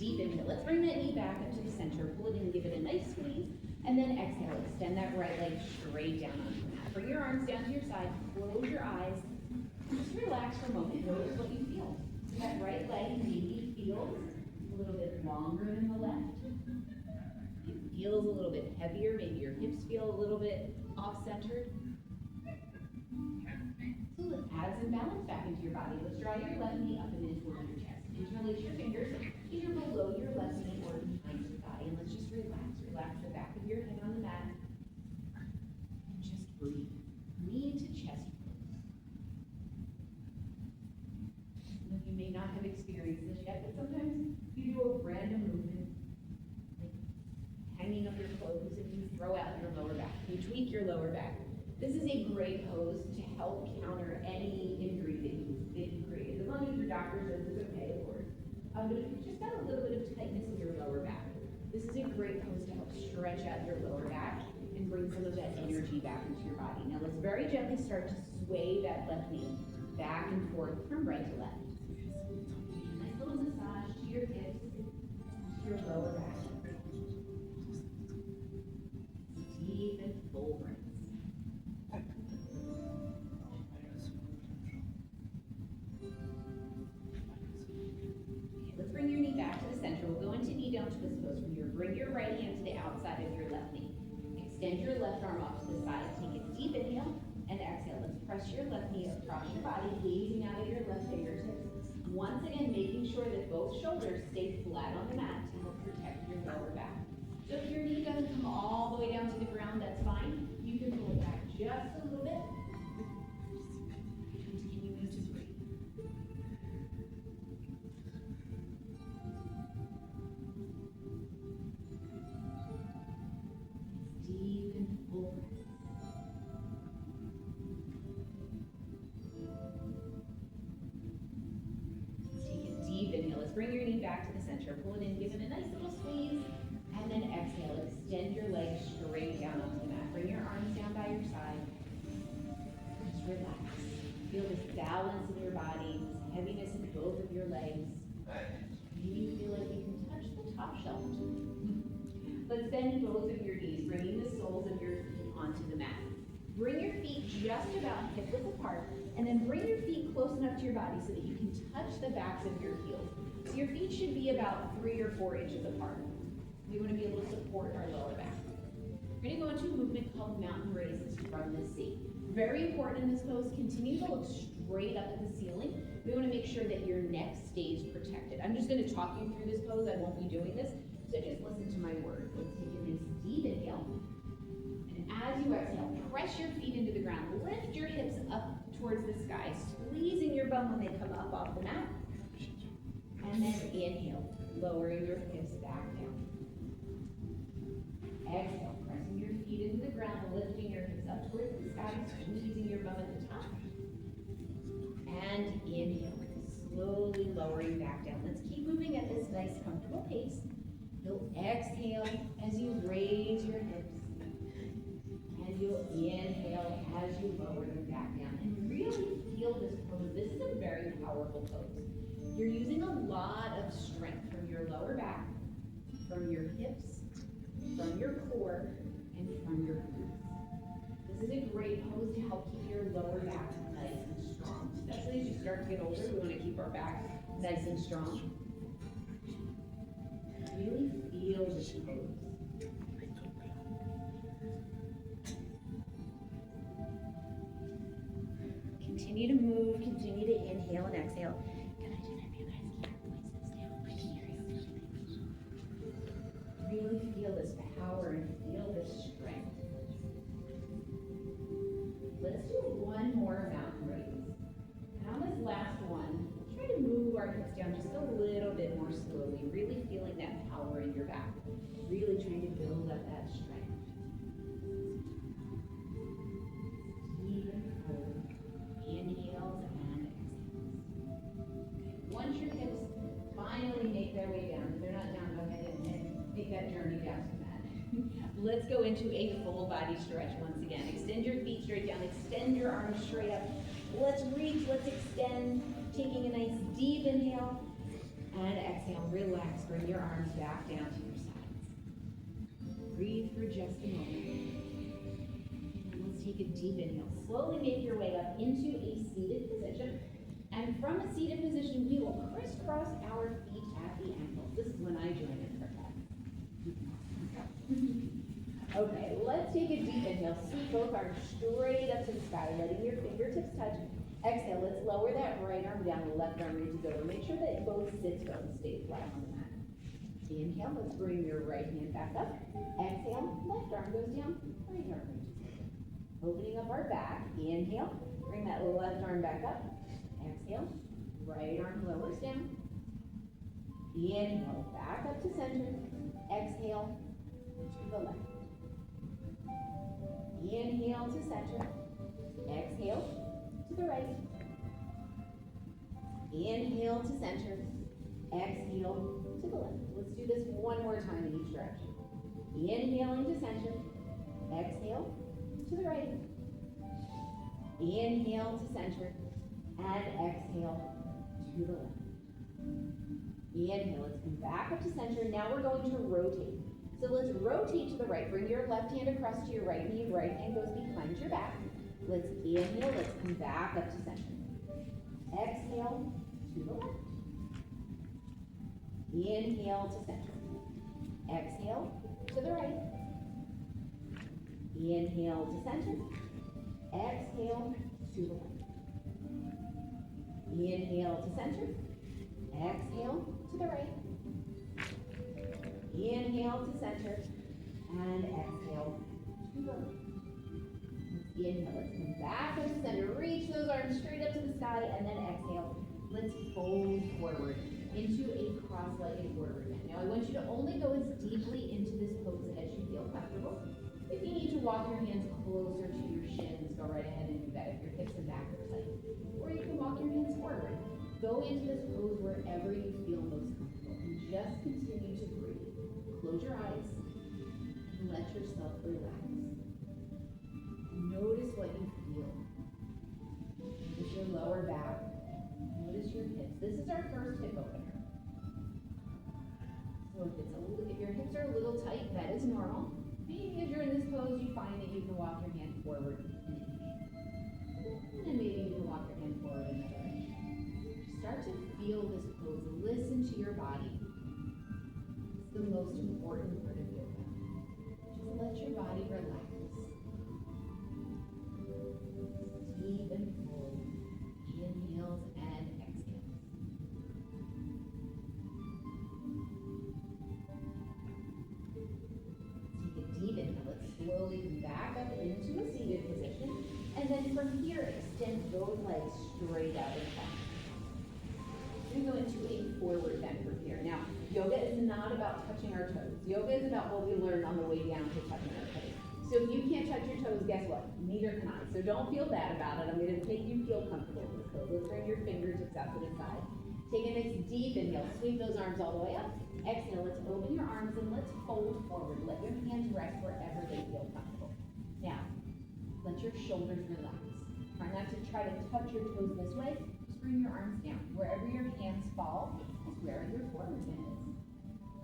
deep inhale. Let's bring that knee back up to the center. Pull it in, give it a nice squeeze. And then exhale, extend that right leg straight down onto the mat. Bring your arms down to your side, close your eyes. Just relax for a moment, notice what you feel. So that right leg maybe feels a little bit longer than the left. It feels a little bit heavier, maybe your hips feel a little bit off-centered. So let's add some balance back into your body. Let's draw your left knee up and in towards your chest. Interlace your fingers either below your left knee or behind your thigh. And let's just relax. Relax the back of your head on the mat. And just breathe. Knee to chest pose. Some of you may not have experienced this yet, but sometimes you do a random movement, like hanging up your clothes, and you throw out your lower back. You tweak your lower back. This is a great pose to help counter any injury that you create. As long as your doctor says it's okay, of course. But if you've just got a little bit of tightness in your lower back, this is a great pose to help stretch out your lower back and bring some of that energy back into your body. Now let's very gently start to sway that left knee back and forth from right to left. Nice little massage to your hips, to your lower back. Deep and full breaths. Bring your knee back to the center. We'll go into knee down twist pose from here. Bring your right hand to the outside of your left knee. Extend your left arm off to the side. Take a deep inhale and exhale. Let's press your left knee across your body, gazing out at your left fingertips. Once again, making sure that both shoulders stay flat on the mat to help protect your lower back. So if your knee doesn't come all the way down to the ground, that's fine. You can pull it back just a little bit. Continuing to breathe. Deep and full breath. Take a deep inhale. Let's bring your knee back to the center. Pull it in, give it a nice little squeeze. And then exhale. Extend your legs straight down onto the mat. Bring your arms down by your side. Just relax. Feel this balance in your body, this heaviness in both of your legs. Maybe you feel like you can touch the top shelf. Let's bend both of your knees, bringing the soles of your feet onto the mat. Bring your feet just about hip width apart, and then bring your feet close enough to your body so that you can touch the backs of your heels. So your feet should be about 3 or 4 inches apart. We want to be able to support our lower back. We're going to go into a movement called mountain raises from the seat. Very important in this pose, continue to look straight up at the ceiling. We want to make sure that your neck stays protected. I'm just going to talk you through this pose. I won't be doing this. So just listen to my words. Let's take a nice deep inhale. And as you exhale, press your feet into the ground. Lift your hips up towards the sky, squeezing your bum when they come up off the mat. And then inhale, lowering your hips back down. Exhale, pressing your feet into the ground, lifting your hips up towards the sky, squeezing your bum at the top. And inhale, slowly lowering back down. Let's keep moving at this nice, comfortable pace. You'll exhale as you raise your hips. And you'll inhale as you lower them back down. And really feel this pose. This is a very powerful pose. You're using a lot of strength from your lower back, from your hips, from your core, and from your glutes. This is a great pose to help keep your lower back nice and strong. Especially as you start to get older, we want to keep our back nice and strong. Really feel this pose. Continue to move, continue to inhale and exhale. Can I do that for you guys? Keep your voices down. I can hear you. Really feel this power and feel this strength. Let's do one more mountain raise. And on this last one, try to move our hips down just a little bit more slowly, really feeling that power in your back, really trying to build up that strength. Deep and full. Inhales and exhales. Okay. Once your hips finally make their way down, if they're not down, go ahead and make that journey down to the mat. Let's go into a full body stretch once again. Extend your feet straight down, extend your arms straight up. Let's reach, let's extend, taking a nice deep inhale and exhale. exhale, relax, bring your arms back down to your sides. Breathe for just a moment. Let's take a deep inhale. Slowly make your way up into a seated position. And from a seated position, we will crisscross our feet at the ankles. This is when I join in for that. Okay, let's take a deep inhale. Sweep both arms straight up to the sky, letting your fingertips touch. Exhale, let's lower that right arm down, the left arm reaches over. Make sure that both sits bones stay flat on the mat. Inhale, let's bring your right hand back up. Exhale, left arm goes down, right arm reaches over. Opening up our back. Inhale, bring that left arm back up. Exhale, right arm lowers down. Inhale, back up to center. Exhale, to the left. Inhale to center. Exhale to the right. Inhale to center. Exhale to the left. Let's do this one more time in each direction. Inhaling to center. Exhale to the right. Inhale to center. And exhale to the left. Inhale, let's come back up to center. Now we're going to rotate. So let's rotate to the right. Bring your left hand across to your right knee. Right hand goes behind your back. Let's inhale. Let's come back up to center. Exhale to the left. Inhale to center. Exhale to the right. Inhale to center. Exhale to the left. Inhale to center. Exhale to the right. Inhale to center. And exhale to the left. Inhale, let's come back up to center. Reach those arms straight up to the sky, and then exhale. Let's fold forward into a cross-legged forward bend. Now I want you to only go as deeply into this pose as you feel comfortable. If you need to walk your hands closer to your shins, go right ahead and do that if your hips and back are tight. Or you can walk your hands forward. Go into this pose wherever you feel most comfortable, and just continue to breathe. Close your eyes and let yourself relax. Notice what you feel. Notice your lower back. Notice your hips. This is our first hip opener. So if your hips are a little tight, that is normal. Maybe as you're in this pose, you find that you can walk your hand forward an inch. And then maybe you can walk your hand forward another inch. Start to feel this pose. Listen to your body. It's the most important part of yoga. Just let your body relax. Deep and full. Inhales and exhales. Take a deep inhale. Let's slowly come back up into a seated position. And then from here, extend both legs straight out in front. We're going to go into a forward bend from here. Now, yoga is not about touching our toes. Yoga is about what we learned on the way down to touching our toes. So if you can't touch your toes, guess what? Neither can I. So don't feel bad about it. I'm going to make you feel comfortable in this pose. Let's bring your fingertips out to the side. Take a nice deep inhale. Sweep those arms all the way up. Exhale. Let's open your arms and let's fold forward. Let your hands rest wherever they feel comfortable. Now, let your shoulders relax. Try not to try to touch your toes this way. Just bring your arms down. Wherever your hands fall is where your forward bend is.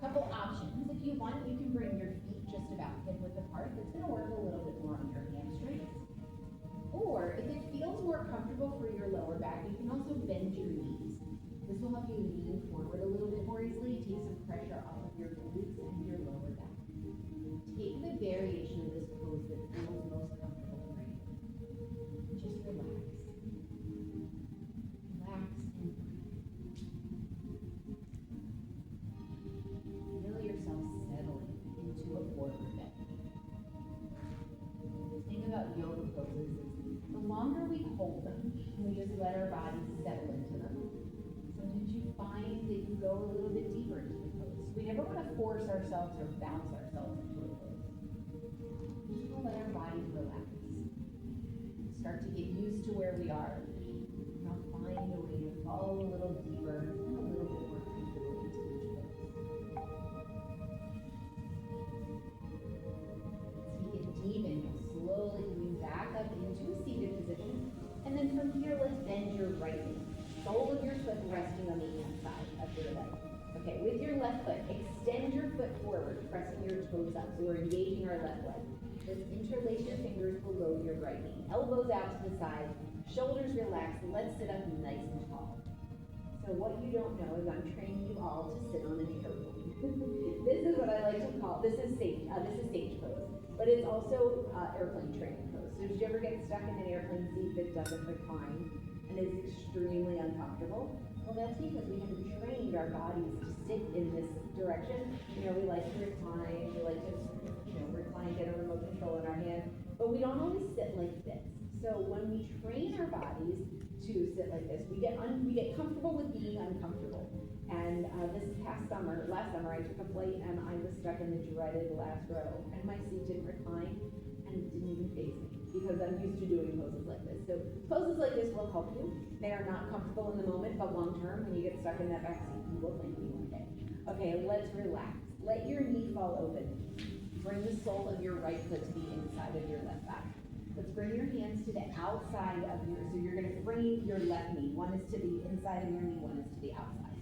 Couple options. If you want, you can bring your feet just about hip width apart. That's going to work a little bit more on your hamstrings. Or if it feels more comfortable for your lower back, you can also bend your knees. This will help you lean forward a little bit more easily, take some pressure off of your glutes and your lower back. Take the variation of this pose that feels most comfortable for you. Just relax. Relax and breathe. Feel yourself settling into a forward bend. The thing about yoga poses is the longer we hold them, and we just let our bodies settle into them, sometimes you find that you go a little bit deeper into the pose. We never want to force ourselves or bounce ourselves into a pose. We just want to let our bodies relax. Start to get used to where we are. Now find a way to fall a little deeper and a little bit more comfortable into each pose. Take a deep inhale, slowly coming back up into a seated position. And then from here, let's bend your right knee. Sole of your foot resting on the inside of your leg. Okay, left foot. Extend your foot forward, pressing your toes up. So we're engaging our left leg. Let's interlace your fingers below your right knee. Elbows out to the side, shoulders relaxed. Let's sit up nice and tall. So what you don't know is I'm training you all to sit on an airplane. This is what I like to call, this is stage pose, but it's also airplane training pose. So did you ever get stuck in an airplane seat that doesn't recline and is extremely uncomfortable? Well, that's because we haven't trained our bodies to sit in this direction. You know, we like to recline, we like to, recline, get a remote control in our hand, but we don't always sit like this. So when we train our bodies to sit like this, we get comfortable with being uncomfortable. And last summer, I took a flight and I was stuck in the dreaded last row, and my seat didn't recline, and it didn't even faze me because I'm used to doing poses like this. So poses like this will help you. They are not comfortable in the moment, but long term, when you get stuck in that back seat, you will thank me one day. Okay, let's relax. Let your knee fall open. Bring the sole of your right foot to the inside of your left thigh. Let's bring your hands to the outside of so you're going to frame your left knee. One is to the inside of your knee, one is to the outside.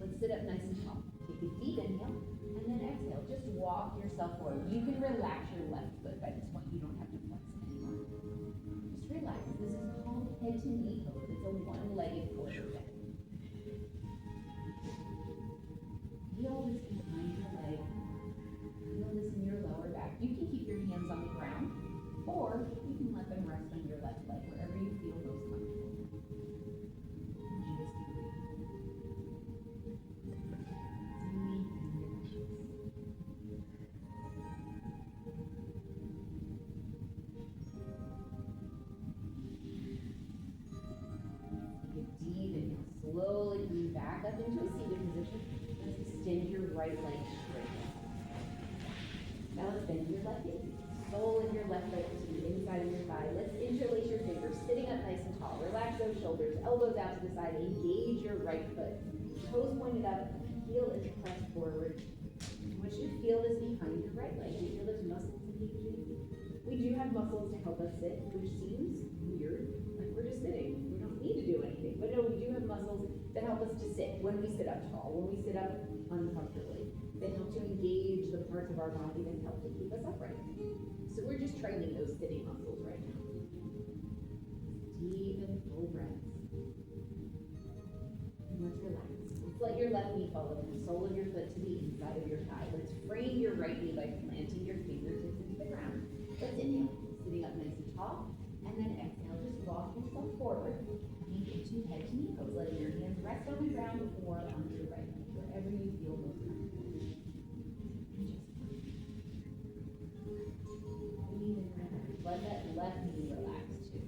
Let's sit up nice and tall. Take a deep inhale, and then exhale. Just walk yourself forward. You can relax your left foot by this point. You don't have to flex it anymore. Just relax. This is called head to knee pose. It's a one-legged forward bend. Feel this behind your leg. Feel this in your lower back. You can keep your hands on the ground, or you can let them rest on your left leg, wherever you feel most comfortable. And just breathe. Take a deep inhale. Slowly move back up into a seated position. Let's extend your right leg straight. Now let's bend your left knee. Sole of your left leg to the inside of your thigh. Let's interlace your fingers, sitting up nice and tall. Relax those shoulders, elbows out to the side. Engage your right foot. Toes pointed up, heel is pressed forward. What you feel is behind your right leg. You feel those muscles engaging. We do have muscles to help us sit, which seems weird, like we're just sitting. We don't need to do anything. But no, we do have muscles that help us to sit when we sit up tall, when we sit up uncomfortably. They help to engage the parts of our body that help to keep us upright. So we're just training those sitting muscles right now. Deep and full breaths. And let's relax. Let's let your left knee fall over the sole of your foot to the inside of your thigh. Let's frame your right knee by planting your fingertips into the ground. Let's inhale, sitting up nice and tall, and then exhale, just walk yourself forward and into head to knee pose, letting your hands rest on the ground or on your right leg, wherever you feel most comfortable. Let that left knee relax too.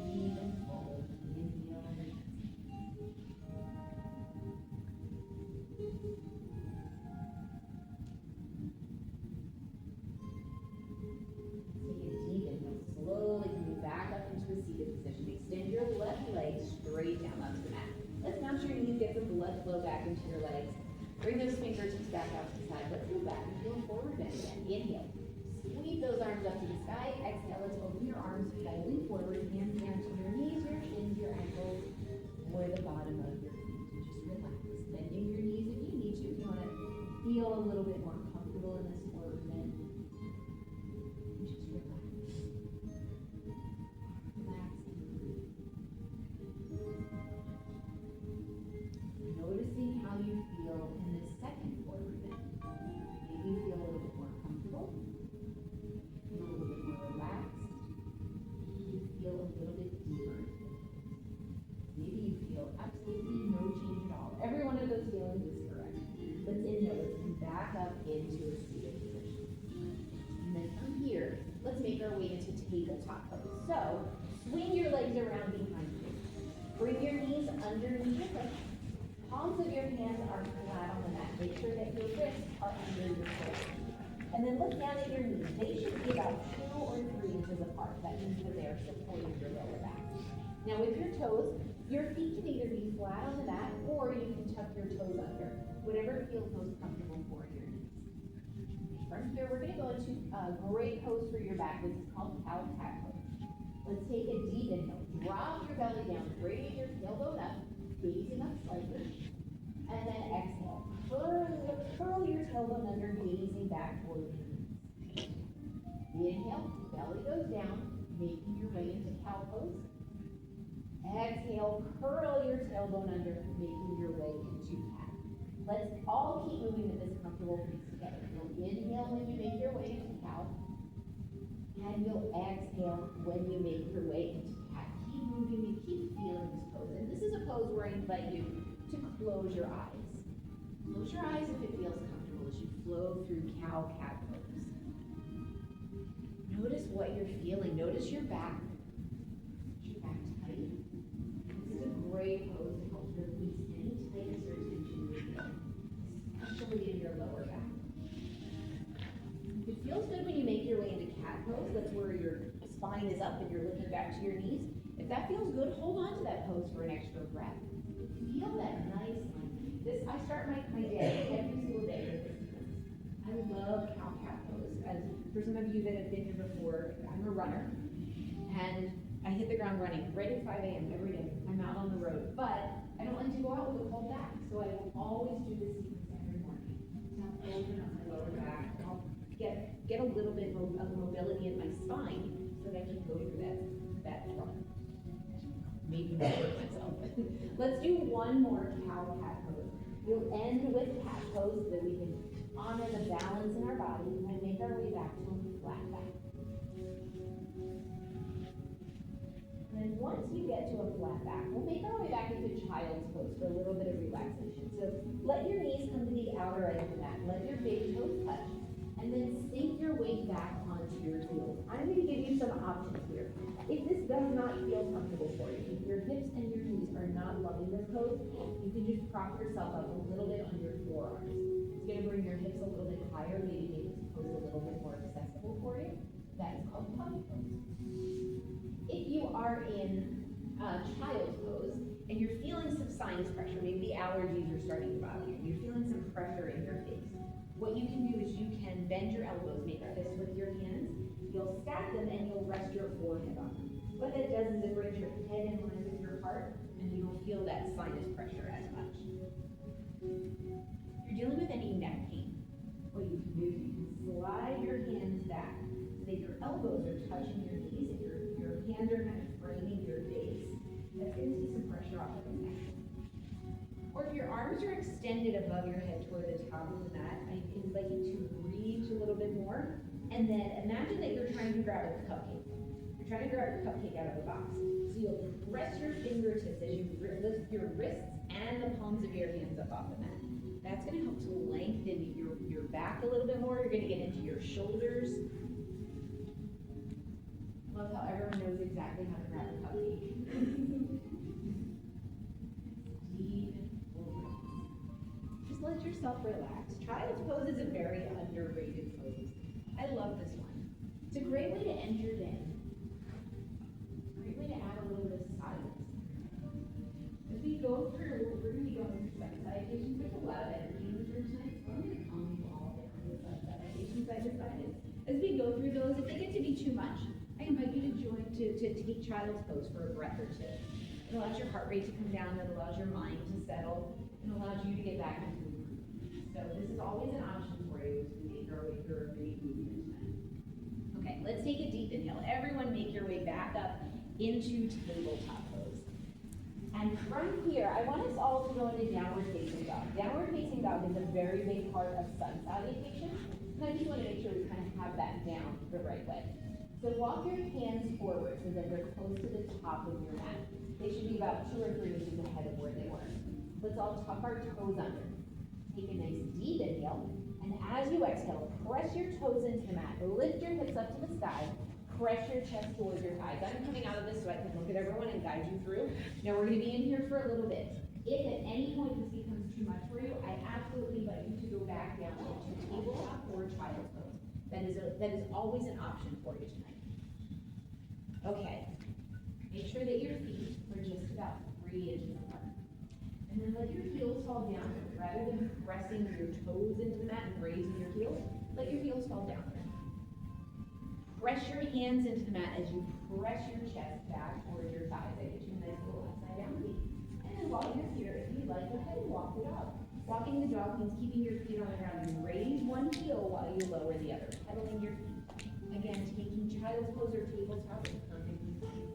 Deep and full. Inhale and exhale. Take a deep inhale. Slowly move back up into a seated position. Extend your left leg straight down onto the mat. Let's bounce your knees, get some blood flow back into your legs. Bring those fingertips back out to the side. Let's move back and do a forward bend again. Inhale. Sweep those arms up to the sky. Exhale. Let's open your arms, folding forward. Hands down to your knees, your shins, your ankles, or the bottom of your feet. Just relax. Bending your knees if you need to. If you want to feel a little bit more comfortable in this forward bend. Just relax. Relax and breathe. Noticing how you feel in this second forward bend. Maybe you feel a little bit more comfortable, feel a little bit more relaxed, you feel a little bit deeper. Maybe you feel absolutely no change at all. Every one of those feelings is correct. Let's inhale, let's come back up into a seated position. And then from here, let's make our way into tabletop pose. So, swing your legs around behind you. Bring your knees underneath your hips. Palms of your hands are flat on the mat. Make sure that your wrists are under your shoulders. And then look down at your knees. They should be about 2 or 3 inches apart. That means that they are supporting your lower back. Now with your toes, your feet can either be flat on the mat or you can tuck your toes under. Whatever feels most comfortable for your knees. From here, we're going to go into a great pose for your back. This is called cow cat pose. Let's take a deep inhale. Drop your belly down. Bring your tailbone up. Gazing up like this. And then exhale. Curl your tailbone under, gazing back toward your knees. Inhale, belly goes down, making your way into cow pose. Exhale, curl your tailbone under, making your way into cat. Let's all keep moving at this comfortable pace together. You'll inhale when you make your way into cow, and you'll exhale when you make your way into cat. Keep moving and keep feeling this pose. And this is a pose where I invite you to close your eyes. Close your eyes if it feels comfortable as you flow through cow-cat pose. Notice what you're feeling. Notice your back. Is your back tight? This is a great pose to help release any tightness or tension you're feeling, especially in your lower back. It feels good when you make your way into cat pose. That's where your spine is up and you're looking back to your knees. If that feels good, hold on to that pose for an extra breath. Feel that nice I start my day every single day with this pose. I love cow-cat pose. As for some of you that have been here before, I'm a runner, and I hit the ground running right at 5 a.m. every day. I'm out on the road, but I don't like to go out with a cold back, so I will always do this sequence every morning. So I'll open up my lower back. I'll get a little bit of mobility in my spine so that I can go through that run. Maybe not hurt myself. Let's do one more cow-cat pose. We'll end with cat pose so that we can honor the balance in our body and make our way back to a flat back. And then once you get to a flat back, we'll make our way back into child's pose for a little bit of relaxation. So let your knees come to the outer edge of the mat. Let your big toes touch. And then sink your weight back onto your heels. I'm going to give you some options here. If this does not feel comfortable for you, if your hips and your knees are not loving this pose, you can just prop yourself up a little bit on your forearms. It's going to bring your hips a little bit higher, maybe make this pose a little bit more accessible for you. That is called puppy pose. If you are in child's pose and you're feeling some sinus pressure, maybe the allergies are starting to bother you, you're feeling some pressure in your face, what you can do is you can bend your elbows, make a fist with your hands. You'll stack them and you'll rest your forehead on them. What that does is it brings your head in line with your heart and you don't feel that sinus pressure as much. If you're dealing with any neck pain, what you can do is you can slide your hands back so that your elbows are touching your knees and your hands are kind of framing your face. That's going to take some pressure off of the neck. Or if your arms are extended above your head toward the top of the mat, I invite you to reach a little bit more. And then imagine that you're trying to grab a cupcake. You're trying to grab your cupcake out of the box. So you'll press your fingertips as you lift your wrists and the palms of your hands up off the mat. That's going to help to lengthen your back a little bit more. You're going to get into your shoulders. Love how everyone knows exactly how to grab a cupcake. Just let yourself relax. Child's pose is a very underrated pose. I love this one. It's a great way to end your day. Great way to add a little bit of silence. As we go through, we're going to be going through side meditations. There's a lot of energy in this room tonight, so I'm going to calm you all down with side meditations I decided. As we go through those, if they get to be too much, I invite you to join to take child's pose for a breath or two. It allows your heart rate to come down, it allows your mind to settle, and allows you to get back into the groove. So this is always an option for you as we make our way through our big movement tonight. Okay, let's take a deep inhale. Everyone make your way back up into tabletop pose. And from here, I want us all to go into downward facing dog. Downward facing dog is a very big part of sun salutation. And I just want to make sure we kind of have that down the right way. So walk your hands forward so that they're close to the top of your mat. They should be about 2 or 3 inches ahead of where they were. Let's all tuck our toes under. Take a nice deep inhale, and as you exhale, press your toes into the mat. Lift your hips up to the sky. Press your chest towards your thighs. I'm coming out of this so I can look at everyone and guide you through. Now we're going to be in here for a little bit. If at any point this becomes too much for you, I absolutely invite you to go back down to tabletop or child's pose. That is always an option for you tonight. Okay. Make sure that your feet are just about 3 inches apart. And then let your heels fall down. Rather than pressing your toes into the mat and raising your heels, let your heels fall down. Press your hands into the mat as you press your chest back towards your thighs. That gets you a nice little upside down beat. And then while you're here, if you'd like, and walk the dog. Walking the dog means keeping your feet on the ground. You raise one heel while you lower the other, pedaling your feet. Again, taking child's pose or tabletop is perfectly fine.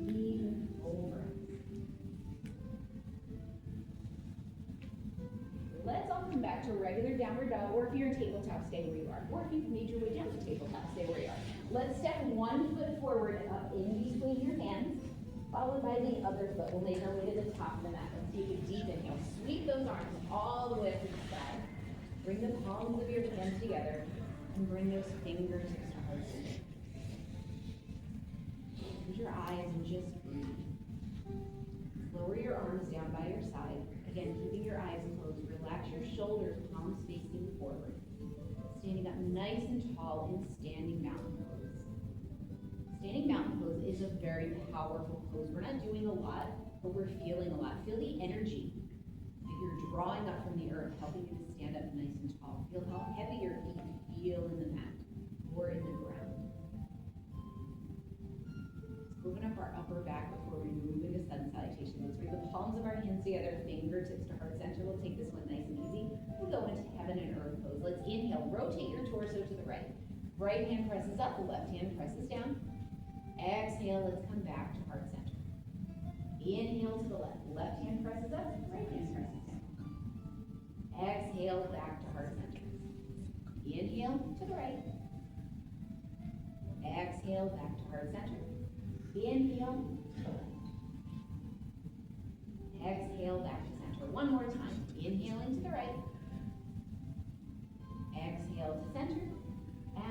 Deep and full breaths. Let's all come back to regular downward dog, or if you're in tabletop, stay where you are. Or if you've made your way down to tabletop, stay where you are. Let's step one foot forward up in between your hands, followed by the other foot. We'll make our way to the top of the mat. Let's take a deep inhale. Sweep those arms all the way up to the sky. Bring the palms of your hands together and bring those fingertips to heart center. Close your eyes and just breathe. Lower your arms down by your side. Again, keeping your eyes closed. Relax your shoulders, palms facing forward. Standing up nice and tall in standing mountain pose. Standing mountain pose is a very powerful pose. We're not doing a lot, but we're feeling a lot. Feel the energy that you're drawing up from the earth, helping you to stand up nice and tall. Feel how heavy your feet feel in the mat or in the ground. Let's open up our upper back before we move into sun salutation. Let's bring the palms of our hands together, fingertips to heart center. We'll take this one nice and easy. We'll go into heaven and earth pose. Let's inhale, rotate your torso to the right. Right hand presses up, the left hand presses down. Exhale, let's come back to heart center. Inhale to the left. Left hand presses up, right hand presses down. Exhale, back to heart center. Inhale to the right. Exhale, back to heart center. Inhale to the left. Exhale, back to center. One more time. Inhaling to the right. Exhale to center.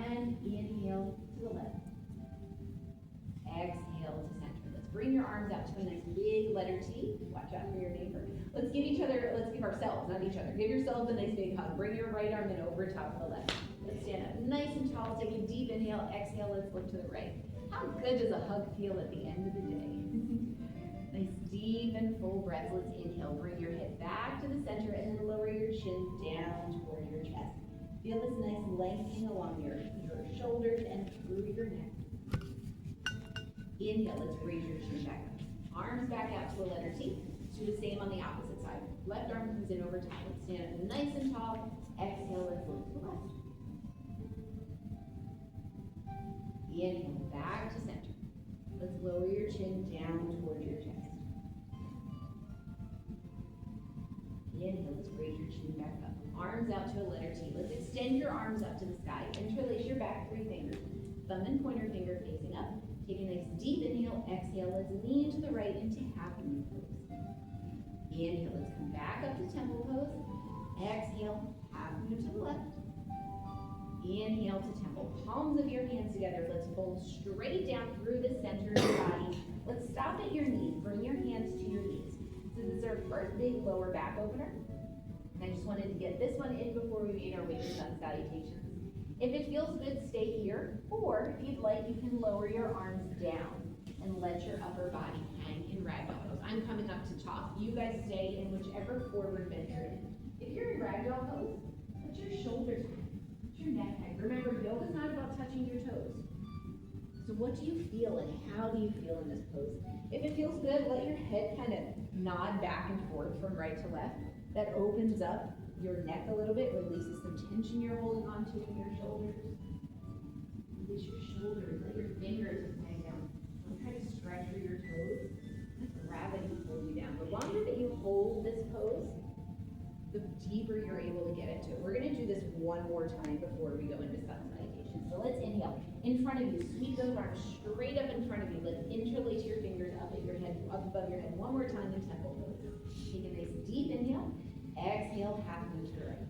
And inhale to the left. Exhale to center. Let's bring your arms out to a nice big letter T. Watch out for your neighbor. Let's give ourselves, not each other. Give yourselves a nice big hug. Bring your right arm in over top of the left. Let's stand up nice and tall. Take a deep inhale. Exhale, let's look to the right. How good does a hug feel at the end of the day? Nice deep and full breath. Let's inhale. Bring your head back to the center and then lower your chin down toward your chest. Feel this nice lengthening along your shoulders and through your neck. Inhale, let's raise your chin back up. Arms back out to a letter T. Let's do the same on the opposite side. Left arm comes in over top. Let's stand up nice and tall. Exhale, let's look to the left. Inhale, back to center. Let's lower your chin down towards your chest. Inhale, let's raise your chin back up. Arms out to a letter T. Let's extend your arms up to the sky. Interlace your back 3 fingers. Thumb and pointer finger facing up. Take a nice deep inhale. Exhale, let's lean to the right into half moon pose. Inhale, let's come back up to temple pose. Exhale, half moon to the left. Inhale to temple. Palms of your hands together. Let's fold straight down through the center of your body. Let's stop at your knees. Bring your hands to your knees. So this is our first big lower back opener. And I just wanted to get this one in before we made our way to sun salutations. If it feels good, stay here. Or if you'd like, you can lower your arms down and let your upper body hang in ragdoll pose. I'm coming up to top. You guys stay in whichever forward bend you're in. If you're in ragdoll pose, let your shoulders hang. Your neck hang. Remember, yoga is not about touching your toes. So what do you feel and how do you feel in this pose? If it feels good, let your head kind of nod back and forth from right to left. That opens up your neck a little bit, releases some tension you're holding on to in your shoulders. Release your shoulders, let your fingers hang down. Don't try to stretch through your toes. Let gravity pull you down. The longer that you hold this pose, the deeper you're able to get into it. We're going to do this one more time before we go into sun salutation. So let's inhale. In front of you, sweep those arms straight up in front of you. Let's interlace your fingers up at your head, up above your head. One more time in temple pose. Take a nice deep inhale. Exhale, half moon to the right.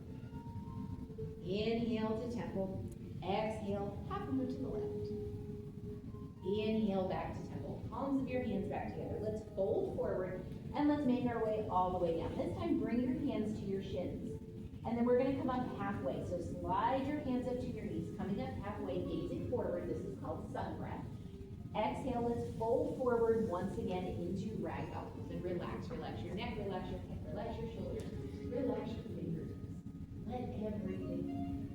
Inhale to temple. Exhale, half moon to the left. Inhale, back to temple. Palms of your hands back together. Let's fold forward. And let's make our way all the way down. This time, bring your hands to your shins. And then we're going to come up halfway. So slide your hands up to your knees, coming up halfway, gazing forward. This is called sun breath. Exhale, let's fold forward once again into ragdoll pose. And relax your neck, relax your head, relax your shoulders, relax your fingers. Let everything.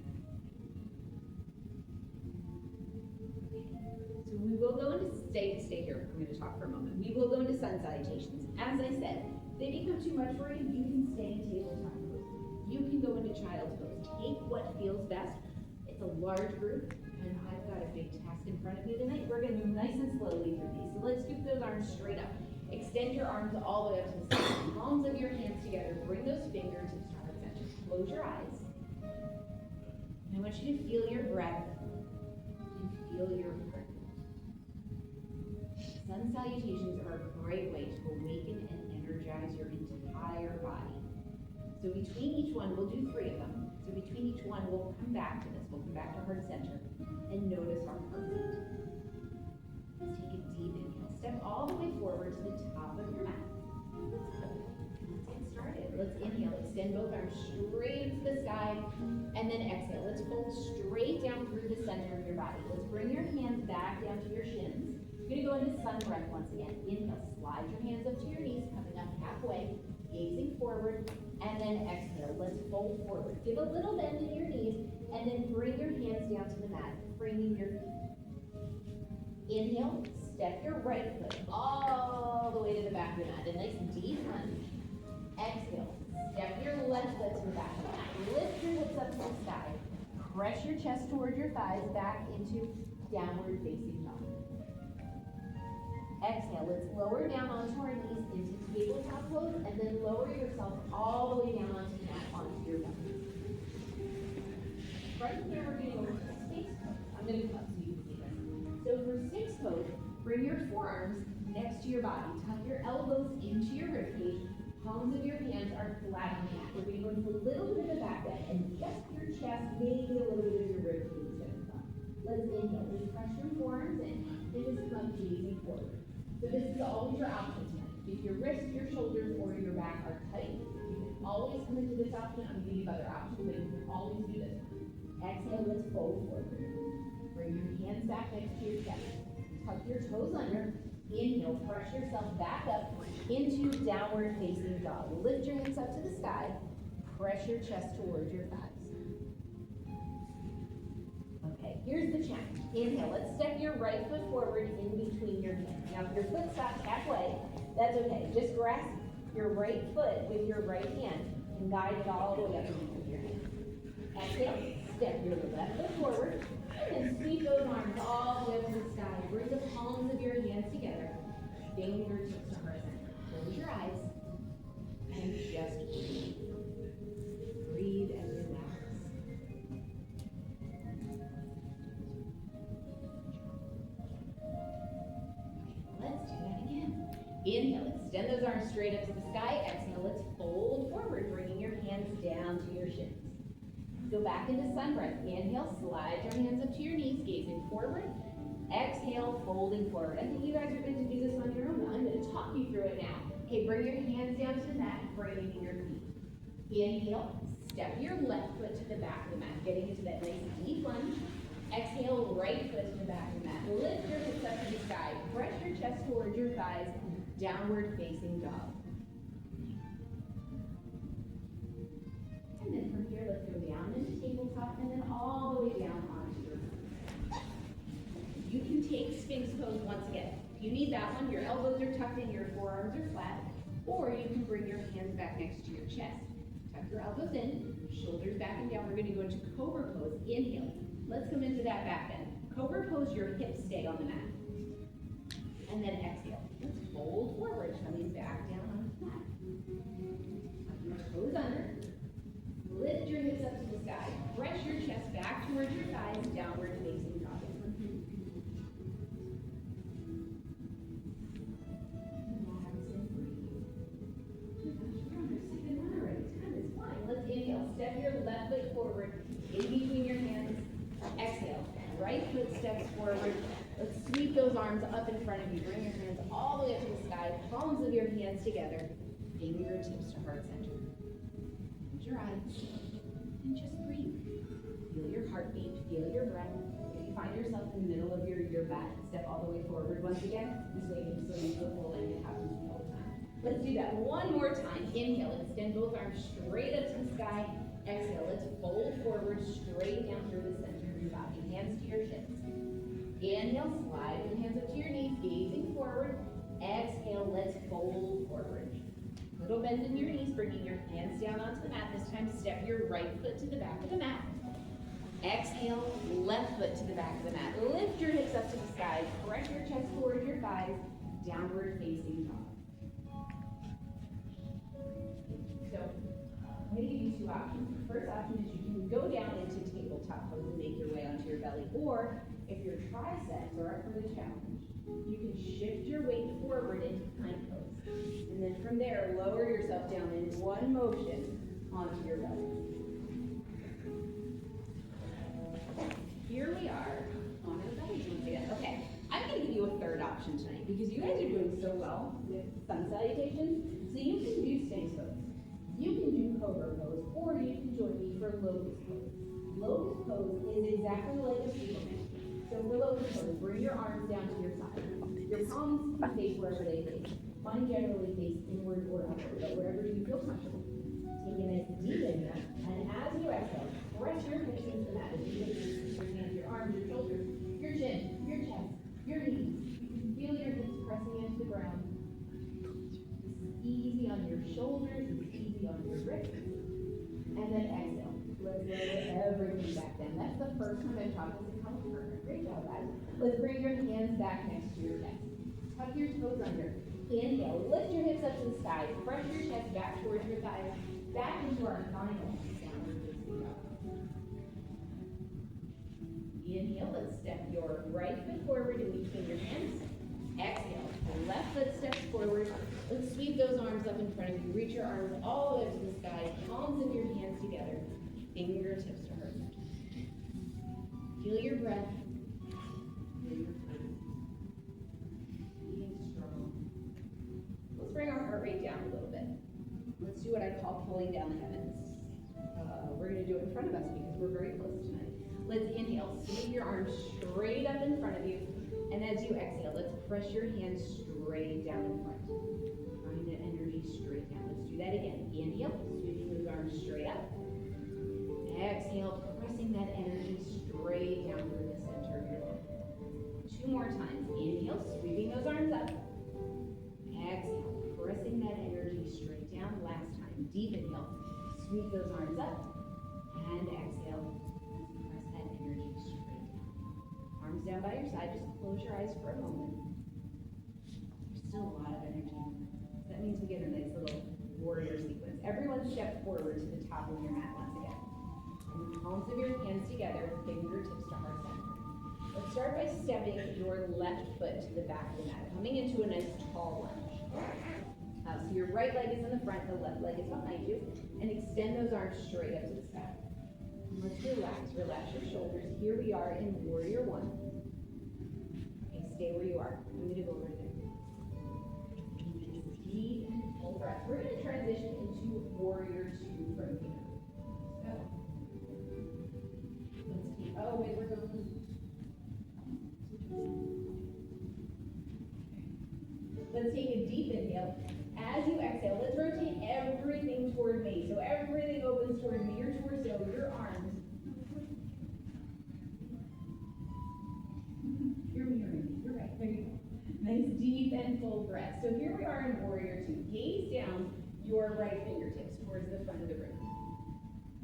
So we will go into stay here. I'm going to talk for a moment. We will go into sun salutations. As I said, they become too much for you, you can stay in tabletop pose. You can go into child's pose. Take what feels best. It's a large group, and I've got a big task in front of me tonight. We're gonna move nice and slowly through these. So let's scoop those arms straight up. Extend your arms all the way up to the sky. Palms of your hands together. Bring those fingertips to heart center. Close your eyes. And I want you to feel your breath and feel your heart. Sun salutations are a great way to awaken and energize your entire body. So between each one, we'll do 3 of them. So between each one, we'll come back to this. We'll come back to heart center and notice our heartbeat. Let's take a deep inhale. Step all the way forward to the top of your mat. Let's go. Let's get started. Let's inhale. Extend both arms straight to the sky. And then exhale. Let's fold straight down through the center of your body. Let's bring your hands back down to your shins. You're going to go into sun breath once again. Inhale. Slide your hands up to your knees, coming up halfway, gazing forward. And then exhale, let's fold forward. Give a little bend in your knees, and then bring your hands down to the mat, framing your feet. Inhale, step your right foot all the way to the back of the mat. A nice deep lunge. Exhale, step your left foot to the back of the mat. Lift your hips up to the sky. Press your chest toward your thighs back into downward facing dog. Exhale, let's lower down onto our knees into tabletop pose, and then lower yourself all the way down onto the mat, onto your belly. Right here, we're going to go into Sphinx pose. I'm going to come up so you can see this. So for Sphinx pose, bring your forearms next to your body. Tuck your elbows into your ribcage. Palms of your hands are flat on the mat. We're going to go into a little bit of a back bend, and just your chest, maybe a little bit of your ribcage is going to come. Let's inhale. Just press your forearms in, and just come gazing forward. So this is always your option tonight. If your wrists, your shoulders, or your back are tight, you can always come into this option. I'm going to give you other options, but you can always do this. Exhale, let's fold forward. Bring your hands back next to your chest. Tuck your toes under. Inhale, press yourself back up into downward facing dog. Lift your hips up to the sky. Press your chest towards your thighs. Okay, here's the challenge. Inhale, let's step your right foot forward in between your hands. Now, if your foot stops halfway, that's okay. Just grasp your right foot with your right hand and guide it all the way up in between your hands. Exhale, step your left foot forward, and then sweep those arms all the way up to the sky. Bring the palms of your hands together. Fingertips to heart center. Close your eyes, and just breathe. Breathe and relax. Let's do that again. Inhale, extend those arms straight up to the sky. Exhale, let's fold forward, bringing your hands down to your shins. Go back into sun breath. Inhale, slide your hands up to your knees, gazing forward. Exhale, folding forward. I think you guys are going to do this on your own. I'm going to talk you through it now. Okay, bring your hands down to the mat, framing your feet. Inhale, step your left foot to the back of the mat, getting into that nice deep lunge. Exhale, right foot to the back of the mat. Lift your hips up to the sky. Press your chest towards your thighs. Downward facing dog. And then from here, let's go down into tabletop and then all the way down onto your mat. You can take Sphinx pose once again. If you need that one, your elbows are tucked in, your forearms are flat, or you can bring your hands back next to your chest. Tuck your elbows in, shoulders back and down. We're going to go into Cobra pose. Inhale. Let's come into that back bend. Cobra pose, your hips stay on the mat. And then exhale. Let's fold forward, coming back down on the mat. Tuck your toes under. Lift your hips up to the sky. Press your chest back towards your thighs, downward facing dog. Let's inhale. Step your left foot forward in between your hands. Exhale. Right foot steps forward. Let's sweep those arms up in front of you. Bring your hands all the way up to the sky. Palms of your hands together. Fingertips to heart center. Close your eyes and just breathe. Feel your heartbeat. Feel your breath. If you find yourself in the middle of your mat, step all the way forward once again. This way you so you feel full and it happens all the time. Let's do that one more time. Inhale. Extend both arms straight up to the sky. Exhale. Let's fold forward straight down through the center of your body. Hands to your shins. Inhale. Slide your hands up to your knees, gazing forward. Exhale. Let's fold forward. Little bend in your knees, bringing your hands down onto the mat. This time, step your right foot to the back of the mat. Exhale, left foot to the back of the mat. Lift your hips up to the sky. Press your chest forward, your thighs, downward facing dog. So, I'm going to give you two options. The first option is you can go down into tabletop pose and make your way onto your belly. Or, if your triceps are up for the challenge, you can shift your weight forward into plank pose. And then from there, lower yourself down in one motion onto your belly. Here we are on our bellies once again. Okay, I'm going to give you a third option tonight because you guys are doing so well with sun salutations. So you can do stay pose, you can do cobra pose, or you can join me for locust pose. Locust pose is exactly like a Superman. So for locust pose, bring your arms down to your side. Your palms face wherever they face. Mine generally face inward or upward, but wherever you feel comfortable. Take a nice deep inhale, and as you exhale, press your hips into the mat. As you lift your hands, your arms, your shoulders, your chin, your chest, your knees. You can feel your hips pressing into the ground. It's easy on your shoulders, it's easy on your wrists. And then exhale. Let's lower everything back then. That's the first time I've taught this in comfort. Great job, guys. Let's bring your hands back next to your chest. Tuck your toes under. Inhale. Lift your hips up to the sky. Press your chest back towards your thighs. Back into our final downward facing dog. Inhale. Let's step your right foot forward in between your hands. Exhale. The left foot steps forward. Let's sweep those arms up in front of you. Reach your arms all the way up to the sky. Palms of your hands together. Fingertips to heart center. Feel your breath. Feel your time. Being strong. Let's bring our heart rate down a little bit. Let's do what I call pulling down the heavens. We're going to do it in front of us because we're very close tonight. Let's inhale. Sweep your arms straight up in front of you. And as you exhale, let's press your hands straight down in front. Find that energy straight down. Let's do that again. Inhale. Sweeping those arms straight up. Exhale, pressing that energy straight down through the center of your body. Two more times. Inhale, sweeping those arms up. Exhale, pressing that energy straight down. Last time. Deep inhale. Sweep those arms up. And exhale. Press that energy straight down. Arms down by your side. Just close your eyes for a moment. There's still a lot of energy. That means we get a nice little warrior sequence. Everyone step forward to the top of your mat once again. And the palms of your hands together, fingertips to heart center. Let's start by stepping your left foot to the back of the mat, coming into a nice tall lunge. So your right leg is in the front, the left leg is behind you, and extend those arms straight up to the sky. And let's relax your shoulders. Here we are in Warrior One. Okay, stay where you are. I'm going to go over there. Deep and full breath. We're going to transition into Warrior Two from here. So, let's keep, oh wait, we're going. Let's take a deep inhale. As you exhale, let's rotate everything toward me. So everything opens toward me, your torso, your arms. You're mirroring me. You're right. There you go. Nice deep and full breath. So here we are in Warrior Two. Gaze down your right fingertips towards the front of the room.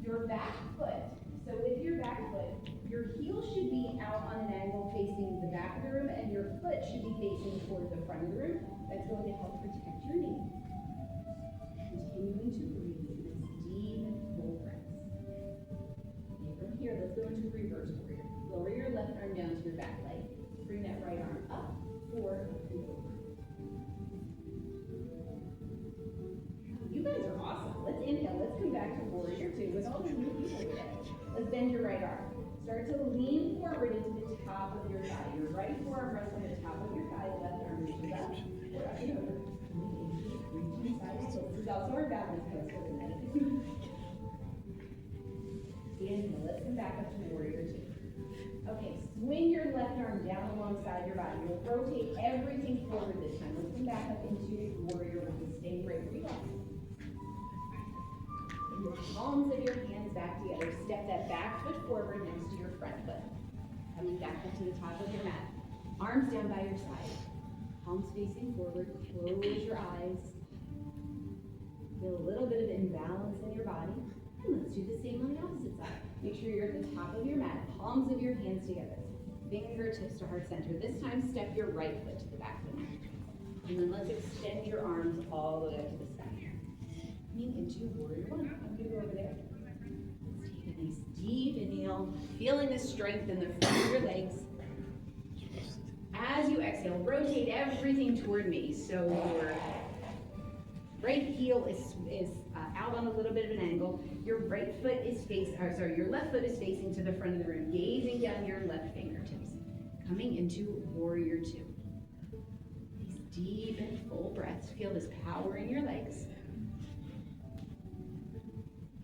Your back foot. So with your back foot, your heel should be out on an angle facing the back of the room, and your foot should be facing toward the front of the room. That's going to help protect your knee. Continuing to breathe in this deep and full breaths. Okay, from here, let's go into reverse warrior. Lower your left arm down to your back leg. Bring that right arm up, forward, and over. You guys are awesome. Let's inhale. Let's come back to Warrior Two with all the new people today. Let's bend your right arm. Start to lean forward into the top of your thigh. Your right forearm rests on the top of your thigh. Left arm reaches up. Or up and over. Reaching side to side. This is also our balance pose for the night. Inhale. Let's come back up to Warrior Two. Okay, swing your left arm down alongside your body. We'll rotate everything forward this time. Let's come back up into Warrior One. Staying right where you are. Bring the palms of your hands back together. Step that back foot forward next to your front foot. Coming back up to the top of your mat. Arms down by your side. Palms facing forward. Close your eyes. Feel a little bit of imbalance in your body. And let's do the same on the opposite side. Make sure you're at the top of your mat, palms of your hands together. Fingertips to heart center. This time, step your right foot to the back of the mat. And then let's extend your arms all the way up to the sky. Coming into warrior one. I'm going to go over there. Let's take a nice deep inhale. Feeling the strength in the front of your legs. As you exhale, rotate everything toward me. So your right heel is out on a little bit of an angle. Your right foot is your left foot is facing to the front of the room, gazing down your left fingertips. Coming into warrior two. These deep and full breaths. Feel this power in your legs.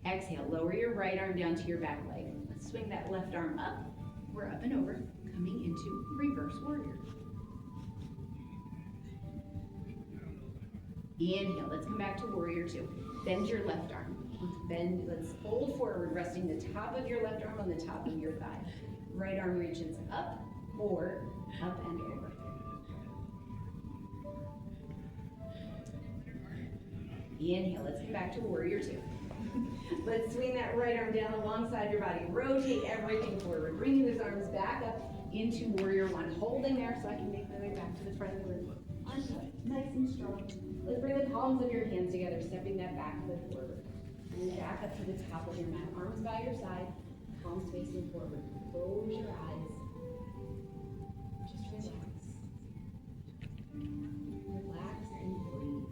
Exhale, lower your right arm down to your back leg. Let's swing that left arm up. We're up and over. Coming into reverse warrior. Inhale, let's come back to warrior two. Bend your left arm. Let's fold forward, resting the top of your left arm on the top of your thigh. Right arm reaches up or up and over. Inhale, let's come back to warrior two. Let's swing that right arm down alongside your body. Rotate everything forward. Bringing those arms back up into warrior one. Holding there so I can make my way back to the front of the room. Nice and strong. Let's bring the palms of your hands together, stepping that back foot forward. And back up to the top of your mat. Arms by your side, palms facing forward. Close your eyes. Just relax. Relax and breathe.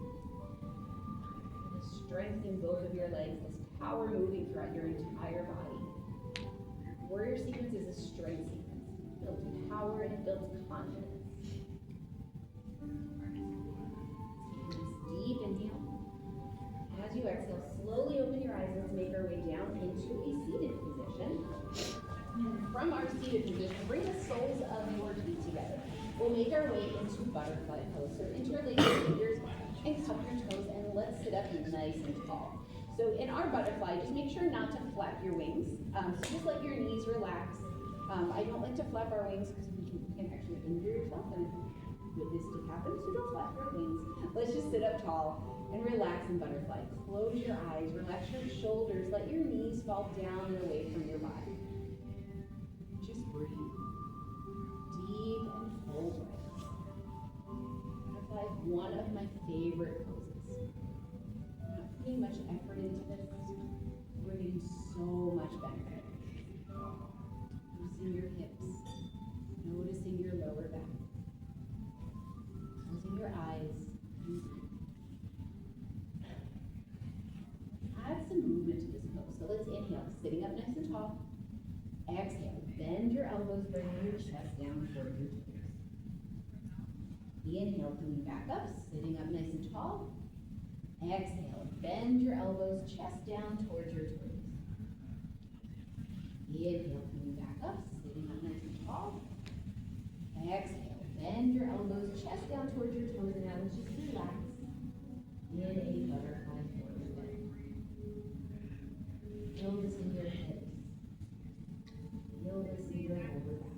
The strength in both of your legs, this power moving throughout your entire body. Warrior sequence is a strength sequence. It builds power and it builds confidence. Deep inhale. As you exhale, slowly open your eyes. Let's make our way down into a seated position. And from our seated position, bring the soles of your feet together. We'll make our way into butterfly pose. So interlace your fingers and cup your toes, and let's sit up nice and tall. So in our butterfly, just make sure not to flap your wings. So just let your knees relax. I don't like to flap our wings because you can actually injure yourself and this to happen, so don't flap your wings. Let's just sit up tall and relax in butterfly. Close your eyes, relax your shoulders, let your knees fall down and away from your body. Just breathe. Deep and full breaths. Butterfly is one of my favorite poses. I'm not putting much effort into this. We're getting so much benefit. Noticing your hips, noticing your lower back. Closing your eyes. Add some movement to this pose. So let's inhale, sitting up nice and tall. Exhale, bend your elbows, bring your chest down toward your toes. Inhale, coming back up, sitting up nice and tall. Exhale, bend your elbows, chest down towards your toes. Inhale, coming back up, sitting up nice and tall. Exhale, bend your elbows, chest down towards your toes, and now let's just relax in a butterfly forward bend. Feel this in your hips. Feel this in your lower back.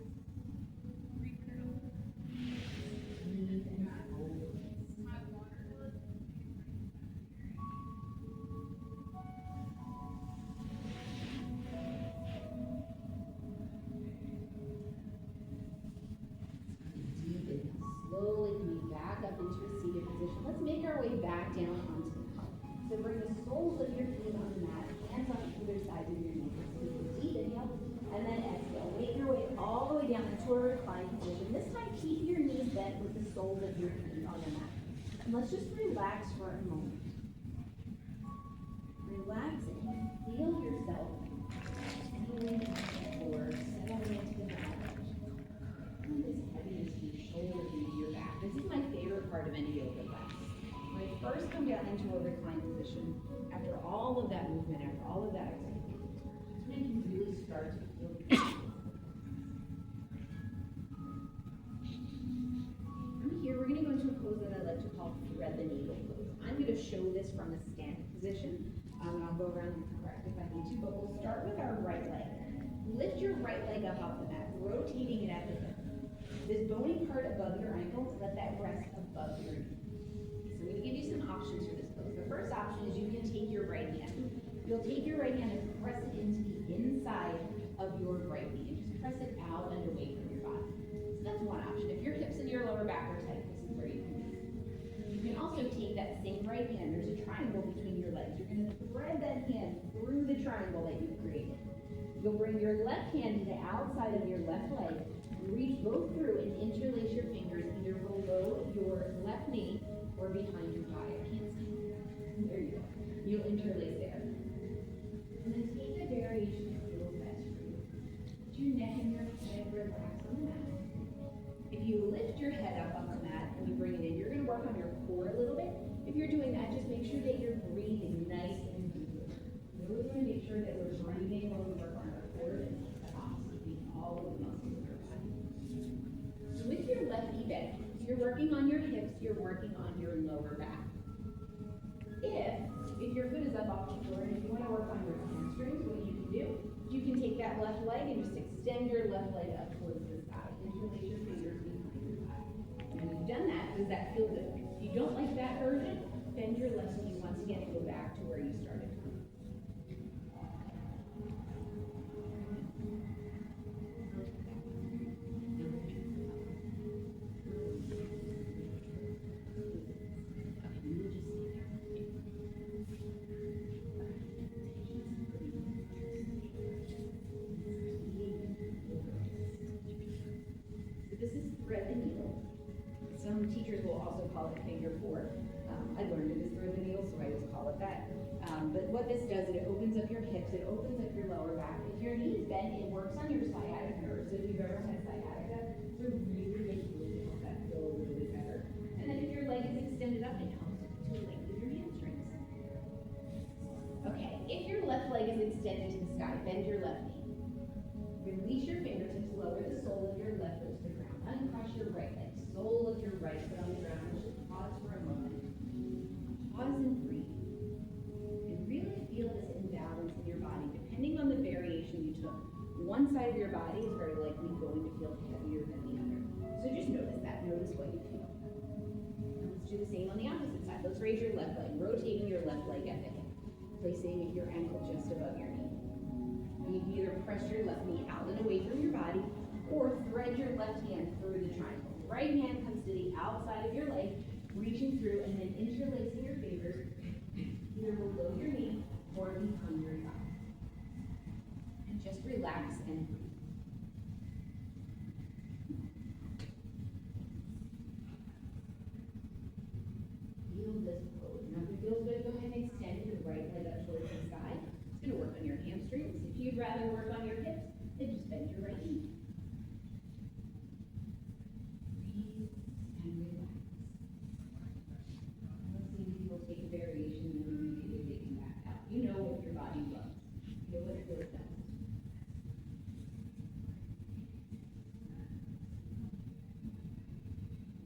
Deep and full breaths. Slowly coming back up into a seated position. Let's make our way back down onto the mat. So bring the soles of your feet on the mat, hands on either side of your knees. So deep inhale, and then exhale. Make your way all the way down into a reclined position. This time, keep your knees bent with the soles of your feet on the mat. And let's just relax for a moment. Relax and feel yourself feeling or settling into the mat. This heaviness in your shoulders and your back. This is my favorite part of any yoga class. When I first come down into a reclined position, after all of that movement, after all of that activity, that's when you really start to feel From here, we're going to go into a pose that I like to call thread the needle pose. I'm going to show this from a standing position, and I'll go around and correct if I need to, but we'll start with our right leg. Lift your right leg up off the mat, rotating it at the hip. This bony part above your ankle, let that rest above your knee. So I'm going to give you some options for this pose. The first option is you can take your right hand. You'll take your right hand and press it into the inside of your right knee and just press it out and away from your body. So that's one option. If your hips and your lower back are tight, this is where you can be. You can also take that same right hand. There's a triangle between your legs. You're going to thread that hand through the triangle that you've created. You'll bring your left hand to the outside of your left leg, reach both through and interlace your fingers either below your left knee or behind your thigh. I can't see. There you go. You'll interlace there. And then take the variation that feels best for you. Let your neck and your head relax on the mat. If you lift your head up on the mat and you bring it in, you're going to work on your core a little bit. If you're doing that, just make sure that you're breathing nice and deep. We always want to make sure that we're breathing when we work on our core and oxygenating all of the muscles in our body. So with your left knee bent, you're working on your hips, you're working on your lower back. If your foot is up off the floor and if you want to work on your hamstrings, what you can do, you can take that left leg and just extend your left leg up towards the sky. Interlace your fingers behind your thigh. When you've done that, does that feel good? If you don't like that version, bend your left knee once again and go back to where you started from. Some teachers will also call it finger four. I learned it as thread the needle, so I just call it that. But what this does, it opens up your hips, it opens up your lower back. If your knee is bent, it works on your sciatic nerves. If you've ever had sciatica, it's a really good tool to help that feel really better. And then if your leg is extended up, it helps to lengthen your hamstrings. Okay, if your left leg is extended to the sky, bend your left knee. Release your fingertips, lower the sole of your left foot to the ground. Uncross your right leg. Sole of your right foot on the ground. Just pause for a moment. Pause and breathe. And really feel this imbalance in your body. Depending on the variation you took, one side of your body is very likely going to feel heavier than the other. So just notice that. Notice what you feel. Now let's do the same on the opposite side. Let's raise your left leg, rotating your left leg at the hip, placing your ankle just above your knee. You can either press your left knee out and away from your body, or thread your left hand through the triangle. Right hand comes to the outside of your leg, reaching through and then interlacing your fingers either below your knee or behind your thigh. And just relax and breathe. Feel this pose. Now if it feels good, go ahead and extend your right leg up towards the sky. It's going to work on your hamstrings. If you'd rather work on your hips, then just bend your right knee. You know what your body loves. You know what it feels best.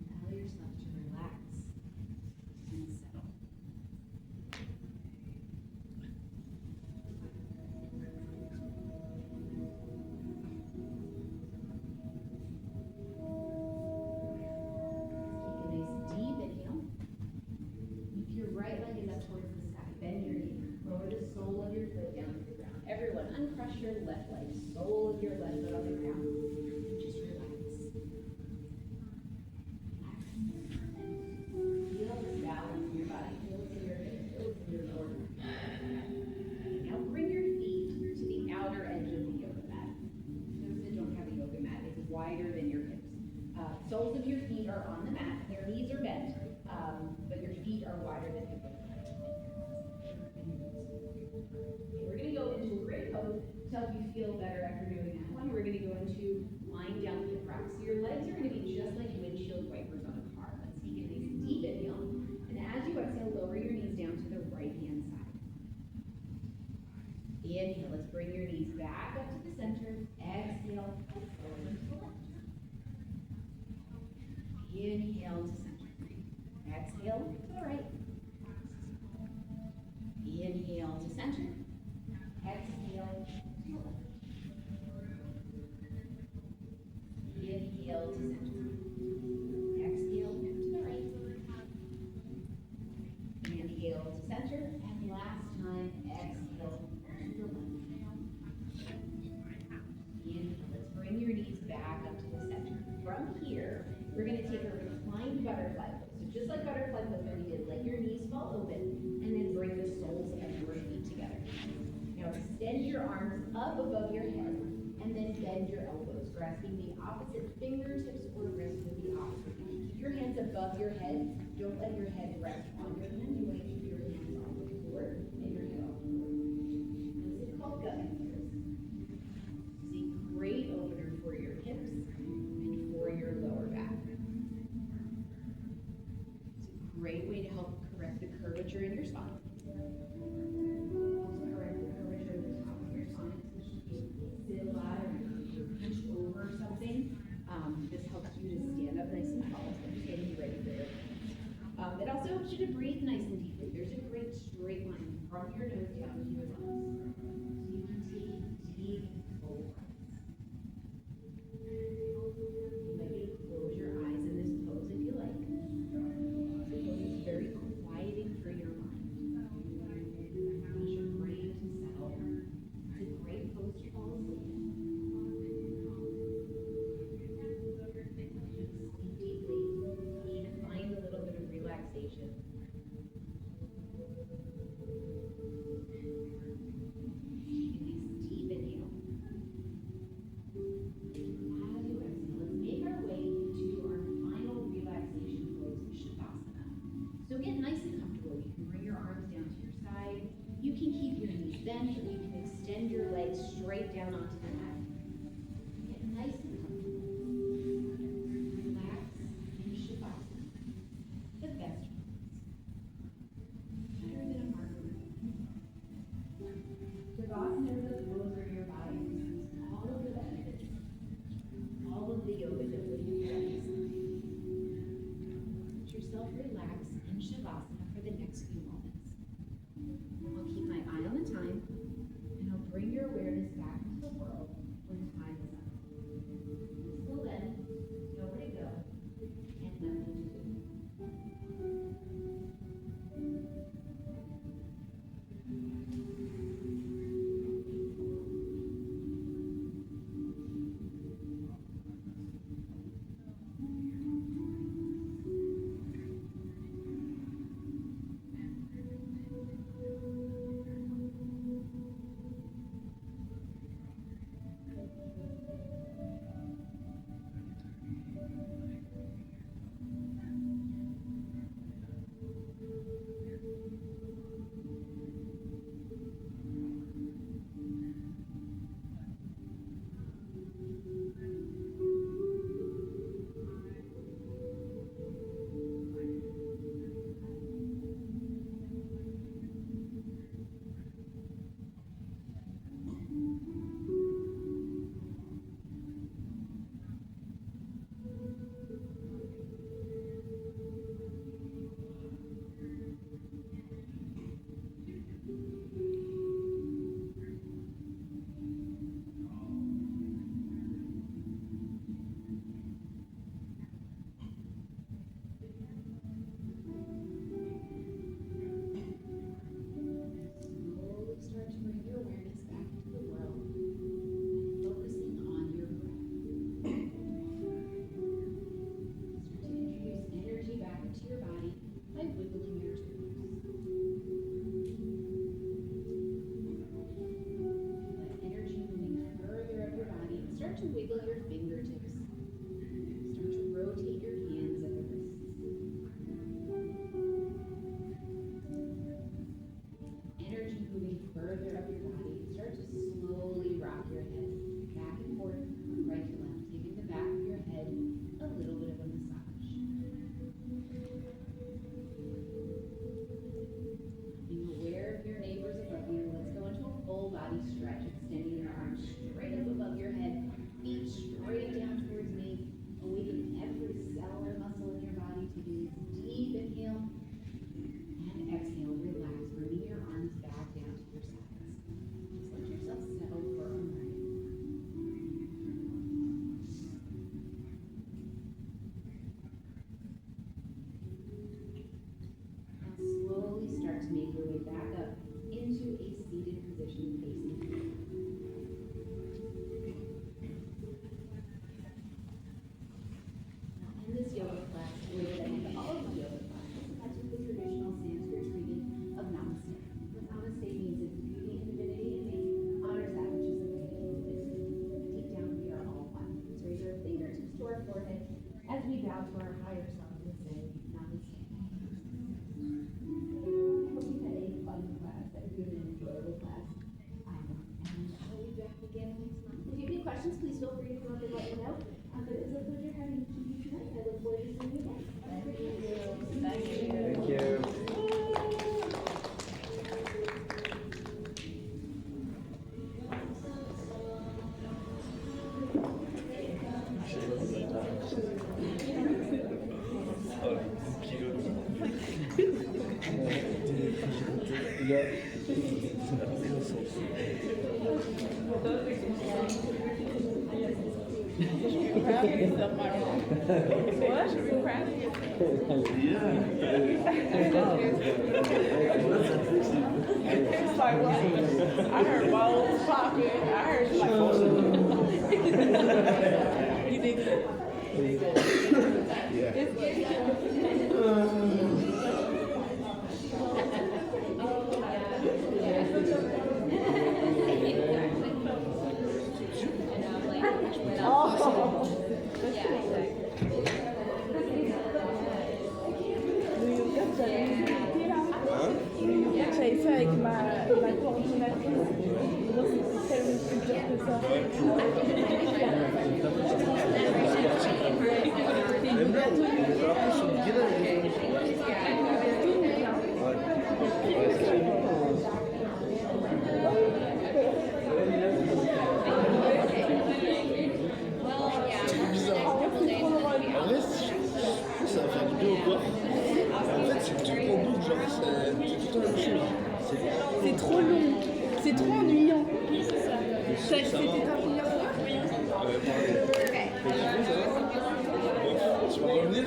Allow yourself to relax and settle. Take a nice deep inhale. If your right leg is up towards the sky, bend your knee. Lower the sole of your foot down to the ground. Everyone, uncross your left leg, sole of your left foot on the ground. Just relax. Feel this balance in your body. Feel it in your hips, feel it in your lower back. Now bring your feet to the outer edge of the yoga mat. Those that don't have a yoga mat, it's wider than your hips. Soles of your feet are on the mat. Their knees are bent, but your feet are wider than hip width. We're going to go into a great pose to help you feel better after doing that one. We're going to go into lying down hip rocks. So your legs are going to be just like windshield wipers on a car. Let's take a nice deep inhale. And as you exhale, lower your knees down to the right-hand side. Inhale. Let's bring your knees back up to the center. Exhale. Over to the left. Inhale to center. Exhale to the right. Inhale to center. Exhale to the left. Inhale to center. Exhale to the right. Inhale to center. butterfly pose that we did. Let your knees fall open, and then bring the soles of your feet together. Now extend your arms up above your head, and then bend your elbows, grasping the opposite fingertips or wrists with the opposite hand. Keep your hands above your head. Don't let your head rest on your hand. You want to keep your hands on the floor and your head off the floor. This is called gut anchors. This is a great opener for your hips and for your lower back. It's a great way to help correct the curvature in your spine. Helps correct the curvature at the top of your spine. If you sit a lot or you're hunched over something, this helps you to stand up nice and tall and getting ready for it. It also helps you to breathe nice and deeply. There's a great straight line from your nose down to your lungs. So you can take deep, full breaths. You might need to close your eyes in this pose if you like. This pose is very quieting for your mind. Allows your brain to settle. It's a great pose to fall asleep in. Sleep deeply. You need to find a little bit of relaxation. Taking these deep inhale. As you exhale, let's make our way to our final relaxation pose, Shavasana. So get nice and comfortable. You can bring your arms down to your side. You can keep your knees bent, or you can extend your legs straight down onto the mat. Get nice and comfortable. Relax in Shavasana. The best pose. Better than a marker. Shavasana is a pose where your body receives all of the benefits, all of the yoga that will you practice. Let yourself relax in Shavasana for the next few moments. I'll keep my eye on the time, and I'll bring your awareness back to the world when time is up. Until then, nowhere to go, and nothing to do. To wiggle your fingertips. Start to rotate your hands at the wrists. Energy moving further up your body. Start to slowly rock your head back and forth from right to left, giving the back of your head a little bit of a massage. Being aware of your neighbors above you, let's go into a full body stretch, extending your arms straight up above your head. Feet straight down towards me. Awaken every cell and muscle in your body. Taking this deep inhale and exhale. Relax, bringing your arms back down to your sides. Just let yourself settle for a moment. Proud of yourself, my mom. What? Should be proud of yourself. It's like what? I heard balls popping. I heard like you think J'avais fait avec ma coordinatrice. Moi, c'est tellement plus dur que ça. Même là, on est un peu sur le guérin. C'est bizarre. En vrai, ça va faire du bien au corps. En fait, c'est tout le temps doux, genre, c'est tout le temps la même chose. C'est trop long. C'est trop ennuyant. C'était ta première fois? Tu vas revenir?